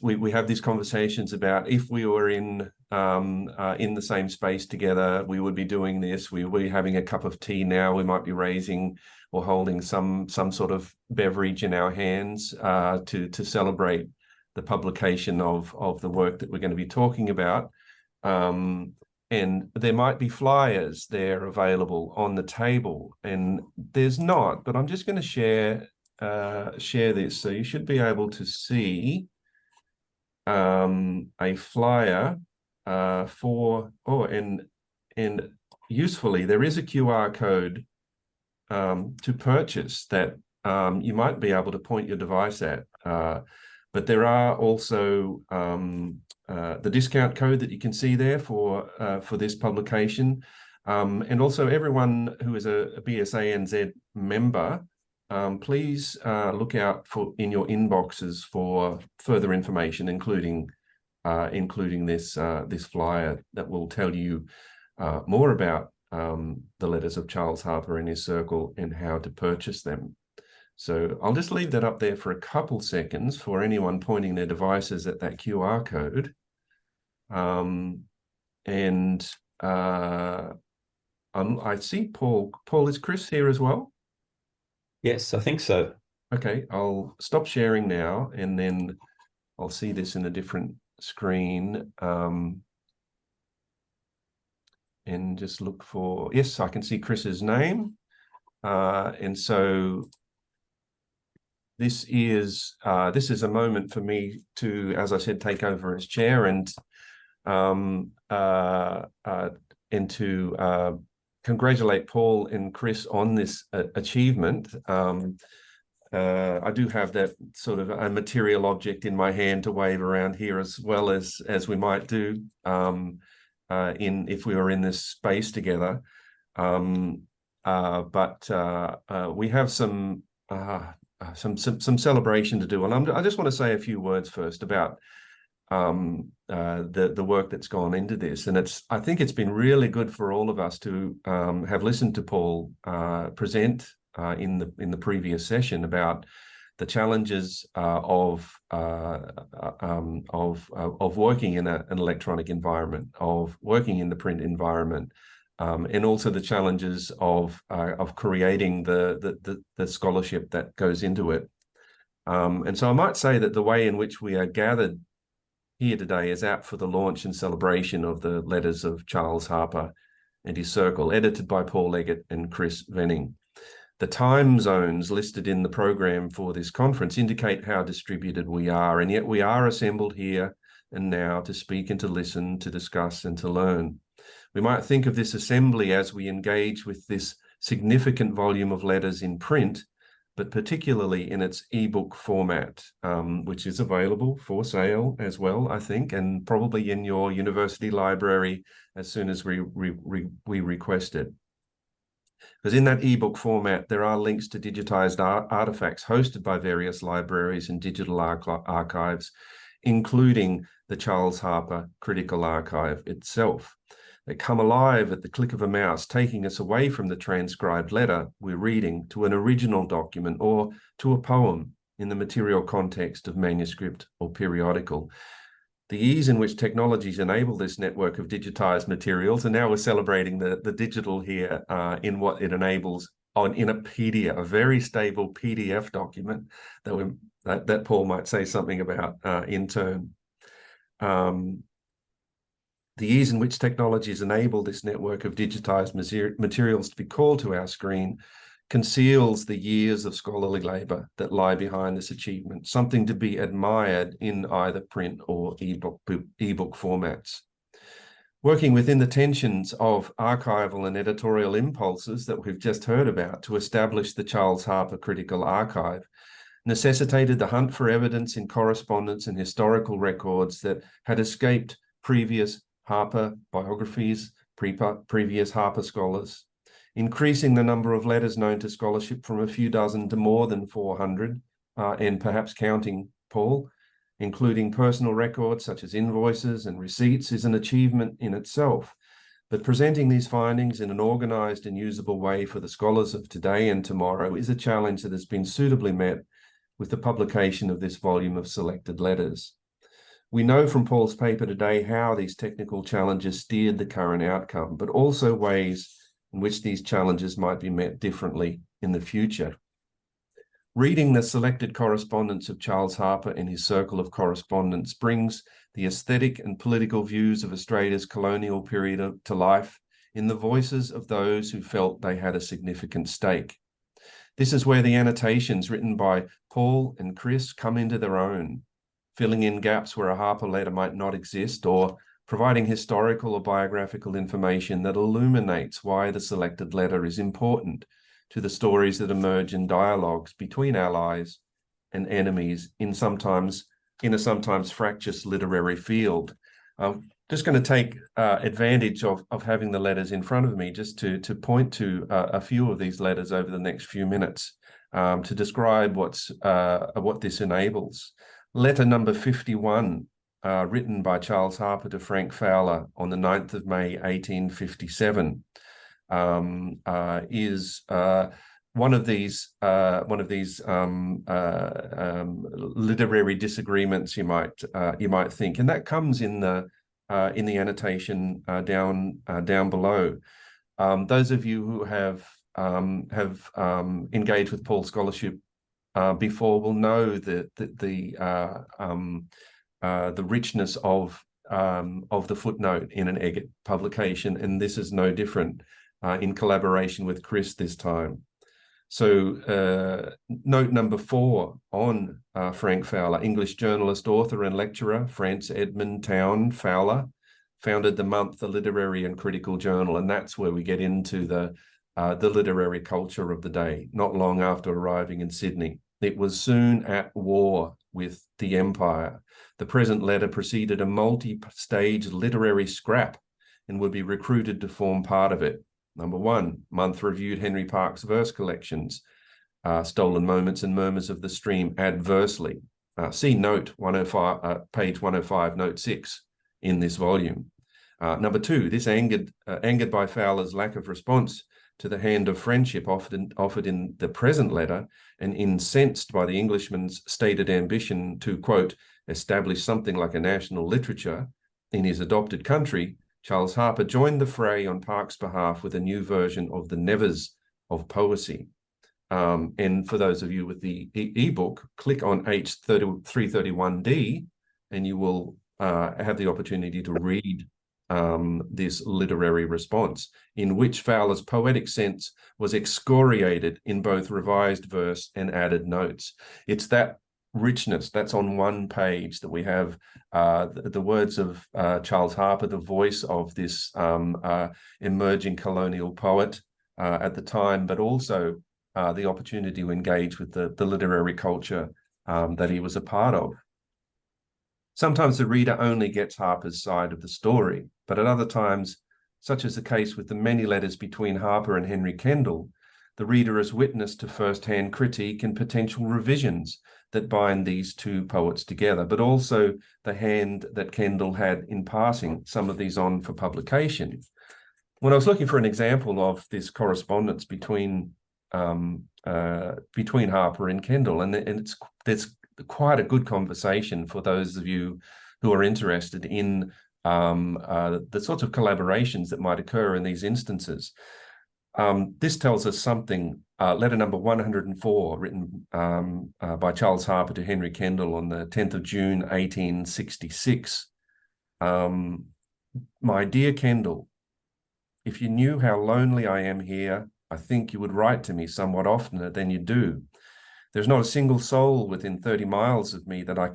we have these conversations about if we were in the same space together, we would be doing this. We're having a cup of tea now. We might be raising or holding some sort of beverage in our hands to celebrate the publication of the work that we're going to be talking about. And there might be flyers there available on the table, and there's not, but I'm just going to share this. So you should be able to see a flyer and usefully, there is a QR code to purchase that you might be able to point your device at. But there are also the discount code that you can see there for this publication. And also everyone who is a BSANZ member, please look out in your inboxes for further information, including this flyer that will tell you more about the letters of Charles Harpur and his circle and how to purchase them. So I'll just leave that up there for a couple seconds for anyone pointing their devices at that QR code. I see Paul. Paul, is Chris here as well? Yes, I think so. Okay, I'll stop sharing now, and then I'll see this in a different screen. And just look for, yes, I can see Chris's name. And so this is a moment for me to, as I said, take over as chair and to congratulate Paul and Chris on this achievement. I do have that sort of a material object in my hand to wave around here, as well as we might do if we were in this space together. But we have some celebration to do, and I just want to say a few words first about the work that's gone into this. And I think it's been really good for all of us to have listened to Paul present in the previous session about the challenges of working in an electronic environment, of working in the print environment, and also the challenges of creating the scholarship that goes into it. And so I might say that the way in which we are gathered here today is out for the launch and celebration of the letters of Charles Harpur and his circle, edited by Paul Eggert and Chris Vening. The time zones listed in the program for this conference indicate how distributed we are, and yet we are assembled here and now to speak and to listen, to discuss and to learn. We might think of this assembly as we engage with this significant volume of letters in print, but particularly in its ebook format, which is available for sale as well, I think, and probably in your university library as soon as we request it. Because in that ebook format, there are links to digitized artifacts hosted by various libraries and digital archives, including the Charles Harpur Critical Archive itself. They come alive at the click of a mouse, taking us away from the transcribed letter we're reading to an original document or to a poem in the material context of manuscript or periodical. The ease in which technologies enable this network of digitized materials, and now we're celebrating the digital here in what it enables in a PDF, a very stable PDF document that Paul might say something about in turn. The ease in which technologies enable this network of digitized materials to be called to our screen conceals the years of scholarly labor that lie behind this achievement, something to be admired in either print or ebook formats. Working within the tensions of archival and editorial impulses that we've just heard about to establish the Charles Harpur Critical Archive necessitated the hunt for evidence in correspondence and historical records that had escaped previous Harpur biographies, previous Harpur scholars, increasing the number of letters known to scholarship from a few dozen to more than 400, and perhaps counting, Paul, including personal records such as invoices and receipts, is an achievement in itself. But presenting these findings in an organized and usable way for the scholars of today and tomorrow is a challenge that has been suitably met with the publication of this volume of selected letters. We know from Paul's paper today how these technical challenges steered the current outcome, but also ways in which these challenges might be met differently in the future. Reading the selected correspondence of Charles Harpur in his circle of correspondence brings the aesthetic and political views of Australia's colonial period to life in the voices of those who felt they had a significant stake. This is where the annotations written by Paul and Chris come into their own, filling in gaps where a Harpur letter might not exist, or providing historical or biographical information that illuminates why the selected letter is important to the stories that emerge in dialogues between allies and enemies in a sometimes fractious literary field. I'm just going to take advantage of having the letters in front of me just to point to a few of these letters over the next few minutes to describe what this enables. Letter number 51, written by Charles Harpur to Frank Fowler on the 9th of May, 1857. Is one of these literary disagreements you might think, and that comes in the annotation down below. Those of you who have engaged with Paul's scholarship before will know that the richness of the footnote in an Eggert publication, and this is no different. In collaboration with Chris this time. So note number 4 on Frank Fowler, English journalist, author and lecturer, Francis Edmund Town Fowler, founded the month, The Literary and Critical Journal, and that's where we get into the literary culture of the day, not long after arriving in Sydney. It was soon at war with the Empire. The present letter preceded a multi-stage literary scrap and would be recruited to form part of it. Number 1, month reviewed Henry Parkes' verse collections, Stolen Moments and Murmurs of the Stream adversely. See note 105, page 105, note 6 in this volume. Number 2, this angered by Fowler's lack of response to the hand of friendship offered in the present letter, and incensed by the Englishman's stated ambition to, quote, establish something like a national literature in his adopted country, Charles Harpur joined the fray on Parkes' behalf with a new version of the Nevers of Poesy. And for those of you with the ebook, click on H331D and you will have the opportunity to read this literary response, in which Fowler's poetic sense was excoriated in both revised verse and added notes. It's that richness that's on one page that we have the words of Charles Harpur, the voice of this emerging colonial poet at the time, but also the opportunity to engage with the literary culture that he was a part of. Sometimes the reader only gets Harpur's side of the story, but at other times, such as the case with the many letters between Harpur and Henry Kendall, the reader is witness to first-hand critique and potential revisions that bind these two poets together, but also the hand that Kendall had in passing some of these on for publication. When I was looking for an example of this correspondence between Harpur and Kendall, and there's quite a good conversation for those of you who are interested in the sorts of collaborations that might occur in these instances. This tells us something. Letter number 104, written by Charles Harpur to Henry Kendall on the 10th of June, 1866. My dear Kendall, if you knew how lonely I am here, I think you would write to me somewhat oftener than you do. There's not a single soul within 30 miles of me that I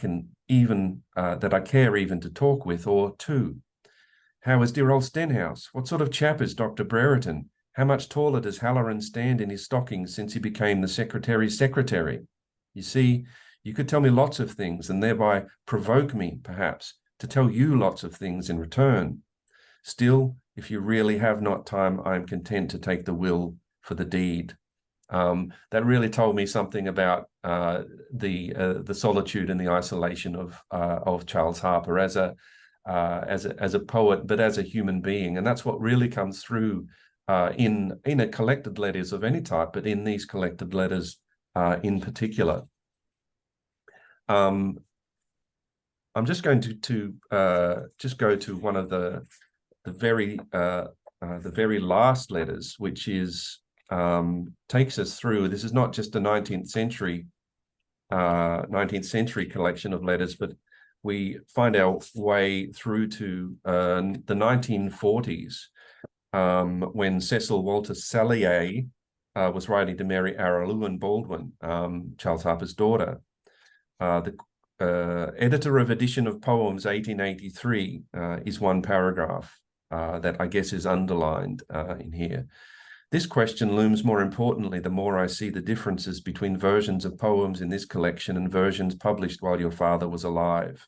care even to talk with or to. How is dear old Stenhouse? What sort of chap is Dr. Brereton? How much taller does Halloran stand in his stockings since he became the secretary's secretary? You see, you could tell me lots of things and thereby provoke me, perhaps, to tell you lots of things in return. Still, if you really have not time, I am content to take the will for the deed. That really told me something about the solitude and the isolation of Charles Harpur as a poet, but as a human being, and that's what really comes through in a collected letters of any type, but in these collected letters in particular. I'm just going to just go to one of the very last letters, which is takes us through. This is not just a 19th century collection of letters, but we find our way through to the 1940s, when Cecil Walter Sallier was writing to Mary Araluen Baldwin, Charles Harpur's daughter. The editor of Edition of Poems 1883 is one paragraph that I guess is underlined in here. This question looms more importantly the more I see the differences between versions of poems in this collection and versions published while your father was alive.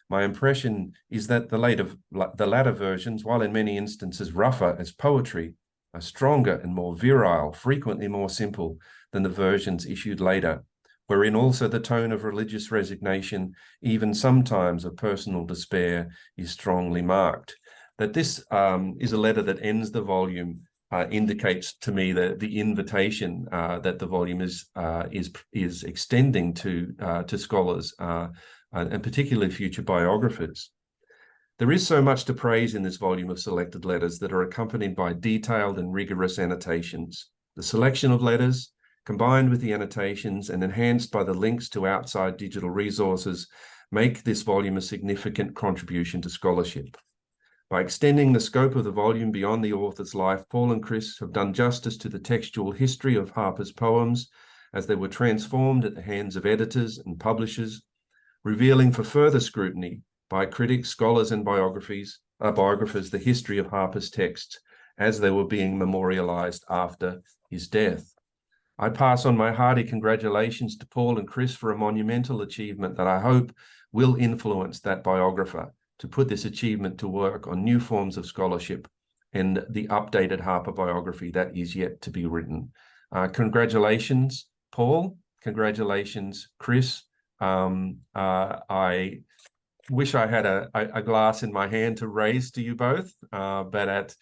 My impression is that the latter versions, while in many instances rougher as poetry, are stronger and more virile, frequently more simple than the versions issued later, wherein also the tone of religious resignation, even sometimes of personal despair, is strongly marked. That this is a letter that ends the volume indicates to me the invitation that the volume is extending to scholars and particularly future biographers. There is so much to praise in this volume of selected letters that are accompanied by detailed and rigorous annotations. The selection of letters, combined with the annotations and enhanced by the links to outside digital resources, make this volume a significant contribution to scholarship. By extending the scope of the volume beyond the author's life, Paul and Chris have done justice to the textual history of Harpur's poems as they were transformed at the hands of editors and publishers, revealing for further scrutiny by critics, scholars, and biographers the history of Harpur's texts as they were being memorialized after his death. I pass on my hearty congratulations to Paul and Chris for a monumental achievement that I hope will influence that biographer to put this achievement to work on new forms of scholarship and the updated Harpur biography that is yet to be written. Congratulations, Paul. Congratulations, Chris. I wish I had a glass in my hand to raise to you both, but at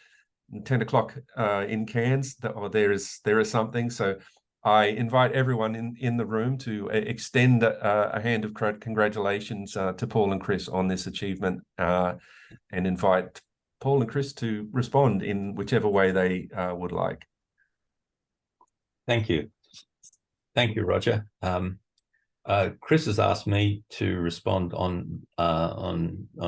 10 o'clock in Cairns, there is something. So I invite everyone in the room to extend a hand of congratulations to Paul and Chris on this achievement, and invite Paul and Chris to respond in whichever way they would like. Thank you. Thank you, Roger. Chris has asked me to respond on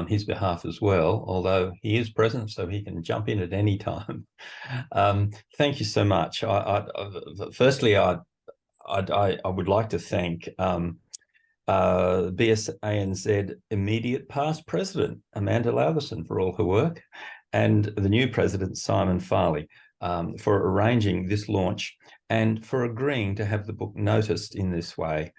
his behalf as well, although he is present, so he can jump in at any time. Thank you so much. Firstly, I would like to thank BSANZ immediate past president Amanda Laverson for all her work, and the new president Simon Farley for arranging this launch and for agreeing to have the book noticed in this way.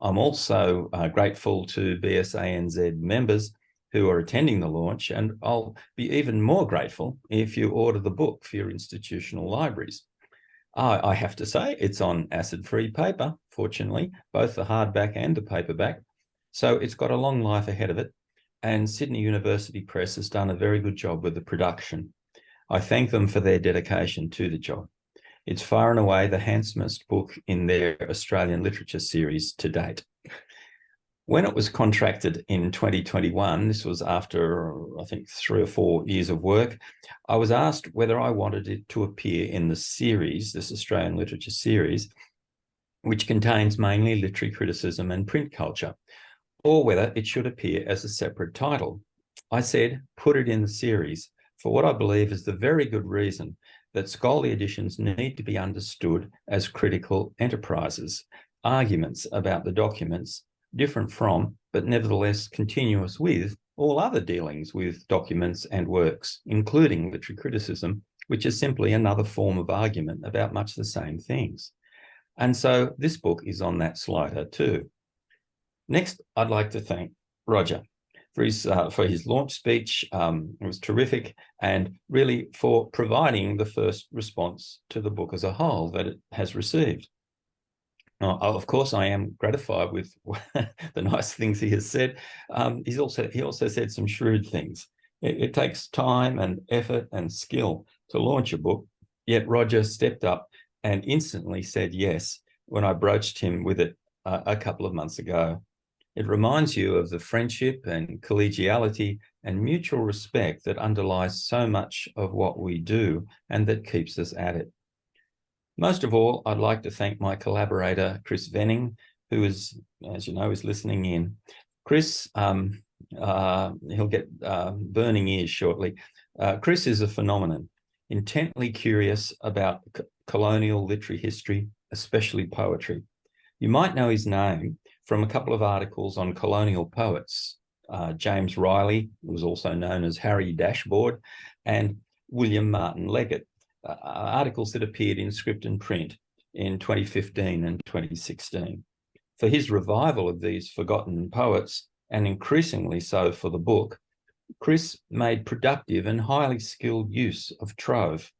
I'm also grateful to BSANZ members who are attending the launch, and I'll be even more grateful if you order the book for your institutional libraries. I have to say it's on acid-free paper, fortunately, both the hardback and the paperback, so it's got a long life ahead of it, and Sydney University Press has done a very good job with the production. I thank them for their dedication to the job. It's far and away the handsomest book in their Australian literature series to date. When it was contracted in 2021, this was after, I think, 3 or 4 years of work, I was asked whether I wanted it to appear in the series, this Australian literature series, which contains mainly literary criticism and print culture, or whether it should appear as a separate title. I said, put it in the series, for what I believe is the very good reason that scholarly editions need to be understood as critical enterprises, arguments about the documents, different from, but nevertheless continuous with, all other dealings with documents and works, including literary criticism, which is simply another form of argument about much the same things. And so this book is on that slider too. Next, I'd like to thank Roger for his launch speech. It was terrific, and really for providing the first response to the book as a whole that it has received. Of course, I am gratified with the nice things he has said. He also said some shrewd things. It takes time and effort and skill to launch a book, yet Roger stepped up and instantly said yes when I broached him with it a couple of months ago. It reminds you of the friendship and collegiality and mutual respect that underlies so much of what we do and that keeps us at it. Most of all, I'd like to thank my collaborator, Chris Vening, who is, as you know, is listening in. Chris, he'll get burning ears shortly. Chris is a phenomenon, intently curious about colonial literary history, especially poetry. You might know his name from a couple of articles on colonial poets. James Riley, who was also known as Harry Dashboard, and William Martin Leggett, articles that appeared in Script and Print in 2015 and 2016. For his revival of these forgotten poets, and increasingly so for the book, Chris made productive and highly skilled use of trove.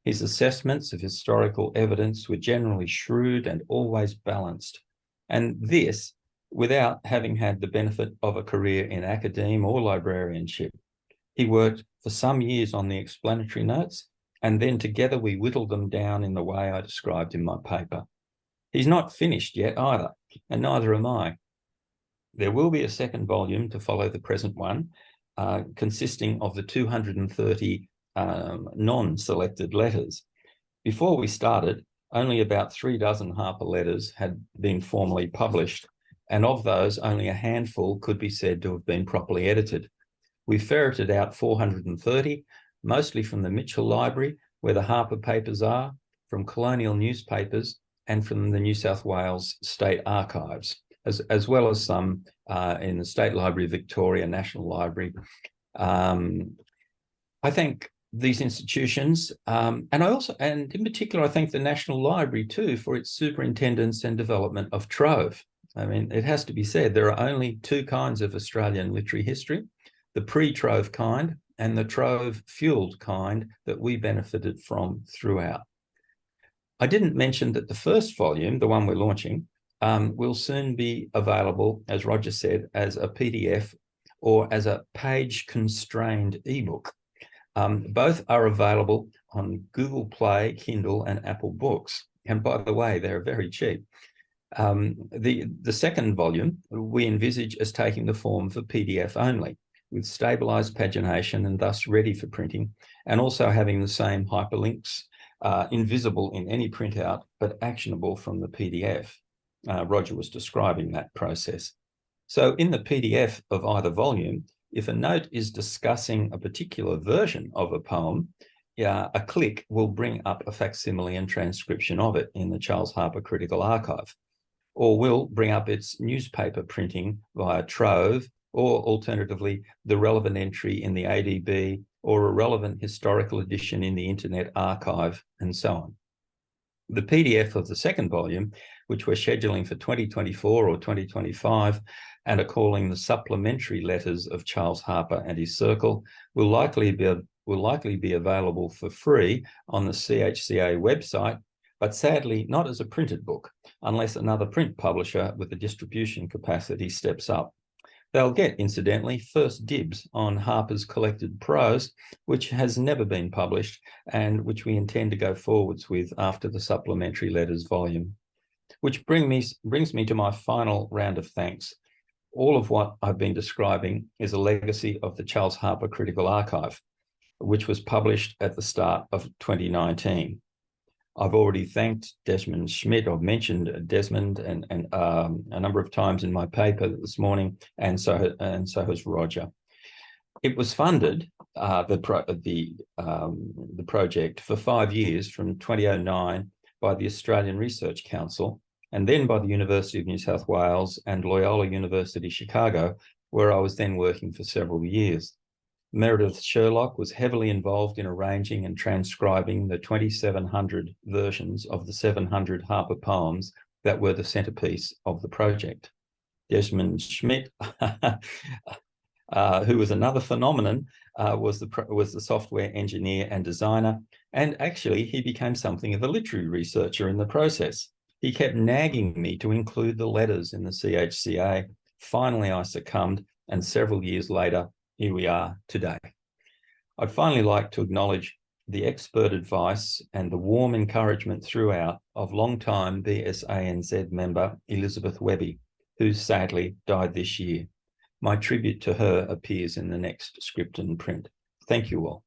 His assessments of historical evidence were generally shrewd and always balanced, and this without having had the benefit of a career in academe or librarianship. He worked for some years on the explanatory notes, and then together we whittled them down in the way I described in my paper. He's not finished yet either, and neither am I. There will be a second volume to follow the present one, consisting of the 230 non-selected letters. Before we started, only about 36 Harpur letters had been formally published, and of those, only a handful could be said to have been properly edited. We ferreted out 430, mostly from the Mitchell Library, where the Harpur papers are, from colonial newspapers, and from the New South Wales State Archives, as well as some in the State Library of Victoria, National Library. I thank these institutions, and in particular, I thank the National Library too for its superintendence and development of trove. I mean, it has to be said, there are only two kinds of Australian literary history, the pre-trove kind and the trove-fueled kind that we benefited from throughout. I didn't mention that the first volume, the one we're launching, will soon be available, as Roger said, as a PDF or as a page-constrained ebook. Both are available on Google Play, Kindle, and Apple Books. And by the way, they're very cheap. The second volume we envisage as taking the form for PDF only, with stabilized pagination and thus ready for printing, and also having the same hyperlinks, invisible in any printout, but actionable from the PDF. Roger was describing that process. So in the PDF of either volume, if a note is discussing a particular version of a poem, a click will bring up a facsimile and transcription of it in the Charles Harpur Critical Archive, or will bring up its newspaper printing via Trove, or alternatively, the relevant entry in the ADB, or a relevant historical edition in the Internet Archive, and so on. The PDF of the second volume, which we're scheduling for 2024 or 2025, and are calling the Supplementary Letters of Charles Harpur and His Circle, will likely be available for free on the CHCA website, but sadly not as a printed book, unless another print publisher with the distribution capacity steps up. They'll get, incidentally, first dibs on Harpur's collected prose, which has never been published and which we intend to go forwards with after the Supplementary Letters volume. Which brings me to my final round of thanks. All of what I've been describing is a legacy of the Charles Harpur Critical Archive, which was published at the start of 2019. I've already thanked Desmond Schmidt. I've mentioned Desmond and a number of times in my paper this morning, and so has Roger. It was funded, the project, for 5 years from 2009 by the Australian Research Council, and then by the University of New South Wales and Loyola University Chicago, where I was then working for several years. Meredith Sherlock was heavily involved in arranging and transcribing the 2,700 versions of the 700 Harpur poems that were the centerpiece of the project. Desmond Schmidt, who was another phenomenon, was the software engineer and designer, and actually he became something of a literary researcher in the process. He kept nagging me to include the letters in the CHCA. Finally, I succumbed, and several years later, here we are today. I'd finally like to acknowledge the expert advice and the warm encouragement throughout of long-time BSANZ member Elizabeth Webby, who sadly died this year. My tribute to her appears in the next script and print. Thank you all.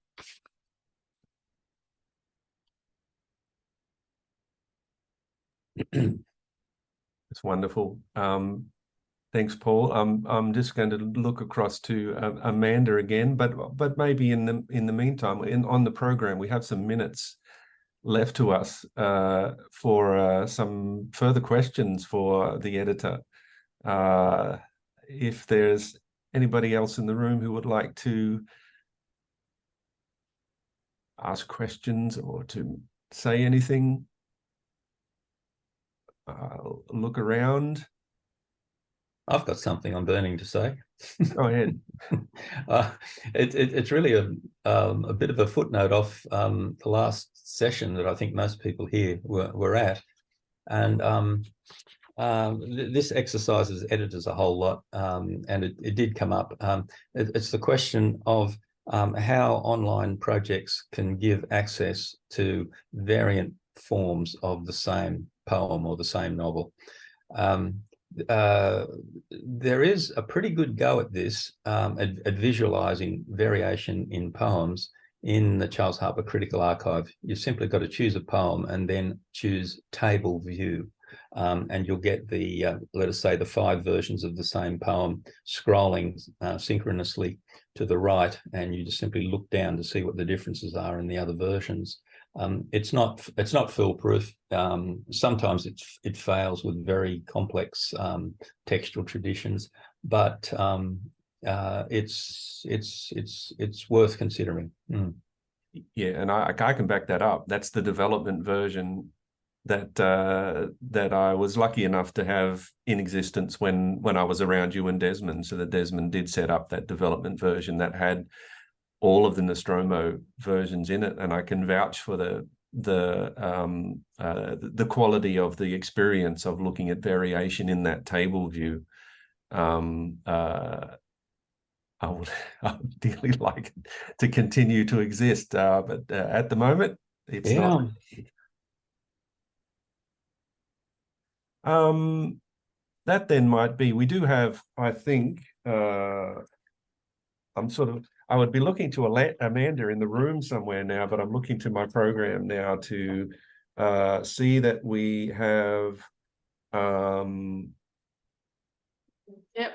It's wonderful. Thanks, Paul. I'm just going to look across to Amanda again, but maybe in the meantime, on the program, we have some minutes left to us for some further questions for the editor. If there's anybody else in the room who would like to ask questions or to say anything, look around. I've got something I'm burning to say. Go ahead. It's really a bit of a footnote off the last session that I think most people here were at. And this exercises editors a whole lot, and it did come up. It's the question of how online projects can give access to variant forms of the same poem or the same novel. There is a pretty good go at this, at visualizing variation in poems in the Charles Harpur Critical Archive. You've simply got to choose a poem and then choose table view. And you'll get the, let us say, the 5 versions of the same poem scrolling synchronously to the right, and you just simply look down to see what the differences are in the other versions. It's not foolproof. Sometimes it fails with very complex textual traditions, but it's worth considering. Yeah, and I can back that up. That's the development version that I was lucky enough to have in existence when I was around you and Desmond. So that Desmond did set up that development version that had all of the Nostromo versions in it, and I can vouch for the quality of the experience of looking at variation in that table view. I would dearly like it to continue to exist, but at the moment, it's not. That then might be. We do have, I think. I would be looking to Amanda in the room somewhere now, but I'm looking to my program now to see that we have. Yeah,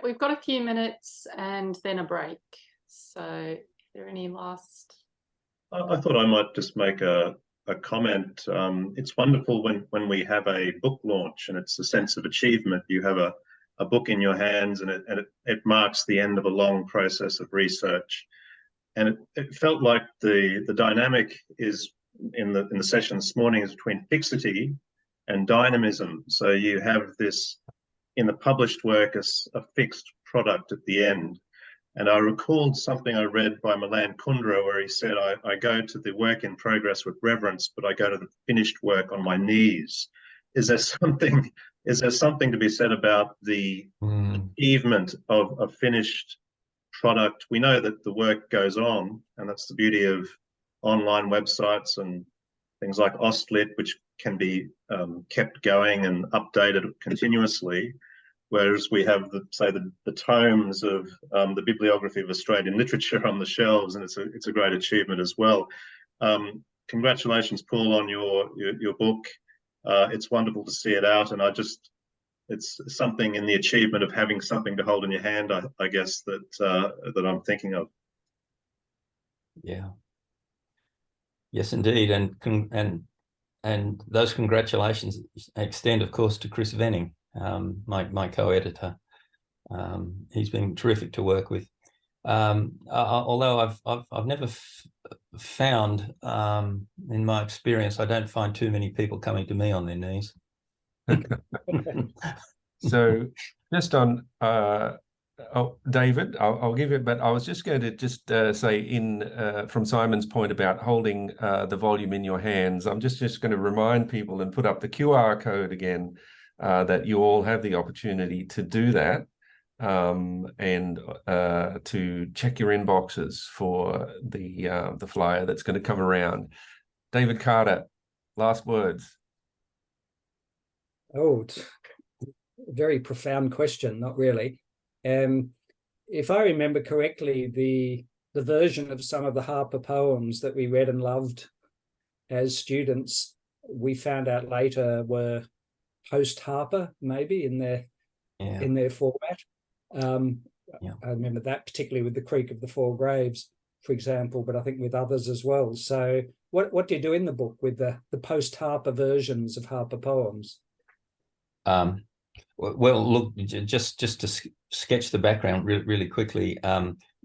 we've got a few minutes and then a break. So, are there any last? I thought I might just make a comment. It's wonderful when we have a book launch, and it's a sense of achievement. You have a book in your hands, and it marks the end of a long process of research. And it felt like the dynamic is in the session this morning is between fixity and dynamism. So you have this in the published work as a fixed product at the end. And I recalled something I read by Milan Kundera, where he said, I go to the work in progress with reverence, but I go to the finished work on my knees. Is there something to be said about the achievement of a finished product? We know that the work goes on, and that's the beauty of online websites and things like Ostlit, which can be kept going and updated continuously. Whereas we have the tomes of the Bibliography of Australian Literature on the shelves, and it's a great achievement as well. Congratulations, Paul, on your book. It's wonderful to see it out, and it's something in the achievement of having something to hold in your hand, I guess, that I'm thinking of. Yeah. Yes, indeed, and those congratulations extend, of course, to Chris Vening, my co-editor. He's been terrific to work with. Although I've never found, in my experience, I don't find too many people coming to me on their knees. So just on David, I'll give it, but I was just going to say from Simon's point about holding the volume in your hands, I'm just going to remind people and put up the QR code again, that you all have the opportunity to do that, and to check your inboxes for the flyer that's going to come around. David Carter, last words. Oh, very profound question, not really. If I remember correctly, the version of some of the Harpur poems that we read and loved as students, we found out later were post-Harpur, maybe in their format. I remember that particularly with the Creek of the Four Graves, for example, but I think with others as well. So what do you do in the book with the post-Harpur versions of Harpur poems? Well, look, just to sketch the background really quickly,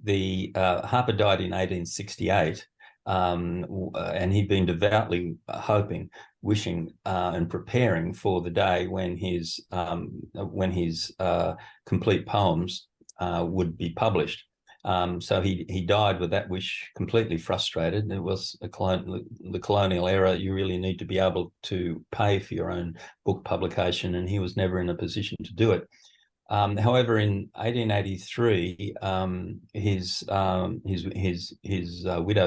the Harpur died in 1868, and he'd been devoutly hoping, wishing, and preparing for the day when his complete poems would be published. So he died with that wish completely frustrated. It was the colonial era. You really need to be able to pay for your own book publication, and he was never in a position to do it. However, in 1883, his widow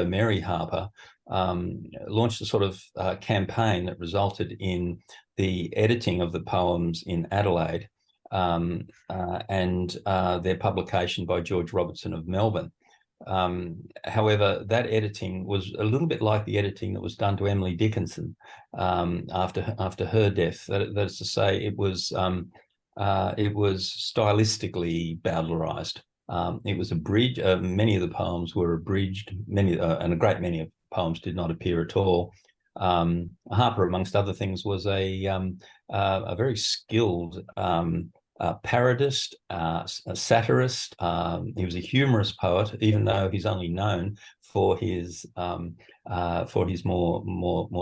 Mary Harpur launched a sort of campaign that resulted in the editing of the poems in Adelaide, and their publication by George Robertson of Melbourne. However, that editing was a little bit like the editing that was done to Emily Dickinson after her death. That is to say, it was stylistically bowdlerized. It was abridged. Many of the poems were abridged. And a great many of the poems did not appear at all. Harpur, amongst other things, was a very skilled parodist, a satirist. He was a humorous poet, even though he's only known for his more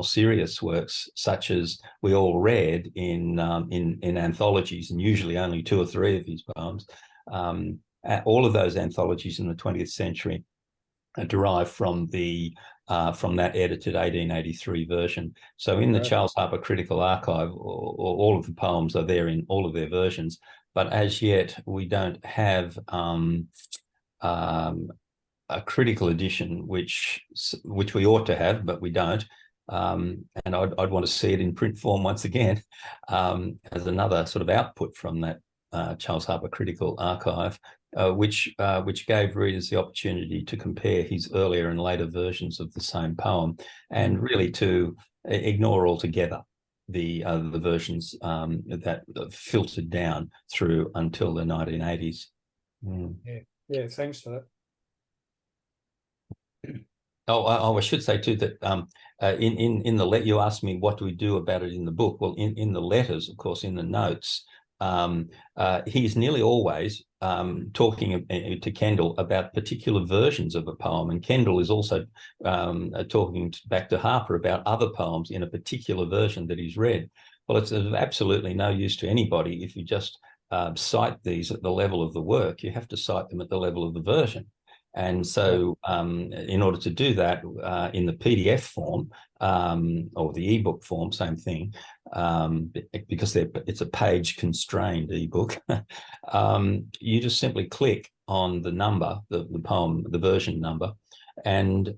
serious works, such as we all read in anthologies, and usually only 2 or 3 of his poems. All of those anthologies in the 20th century are derived from that edited 1883 version. So in the Charles Harpur Critical Archive, all of the poems are there in all of their versions, but as yet we don't have a critical edition, which we ought to have, but we don't. And I'd want to see it in print form once again, as another sort of output from that Charles Harpur Critical Archive, which gave readers the opportunity to compare his earlier and later versions of the same poem, and really to ignore altogether the versions that filtered down through until the 1980s. Yeah, thanks for that. Oh, I should say too that in the letter, you asked me what do we do about it in the book. Well, in the letters, of course, in the notes, he's nearly always talking to Kendall about particular versions of a poem, and Kendall is also talking back to Harpur about other poems in a particular version that he's read. Well, it's of absolutely no use to anybody if you just cite these at the level of the work. You have to cite them at the level of the version. And so in order to do that in the PDF form or the ebook form, same thing, because it's a page constrained ebook, you just simply click on the number, the poem, the version number, and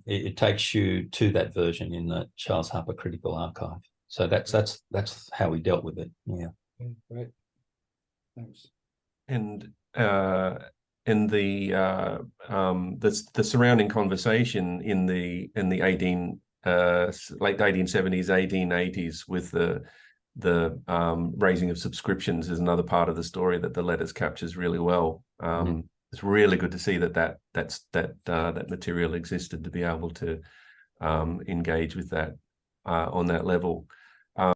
it takes you to that version in the Charles Harpur Critical Archive. So that's how we dealt with it. Yeah. Great. Thanks. And in the surrounding conversation in the late 1870s, 1880s, with the raising of subscriptions, is another part of the story that the letters captures really well. It's really good to see that material existed, to be able to engage with that on that level.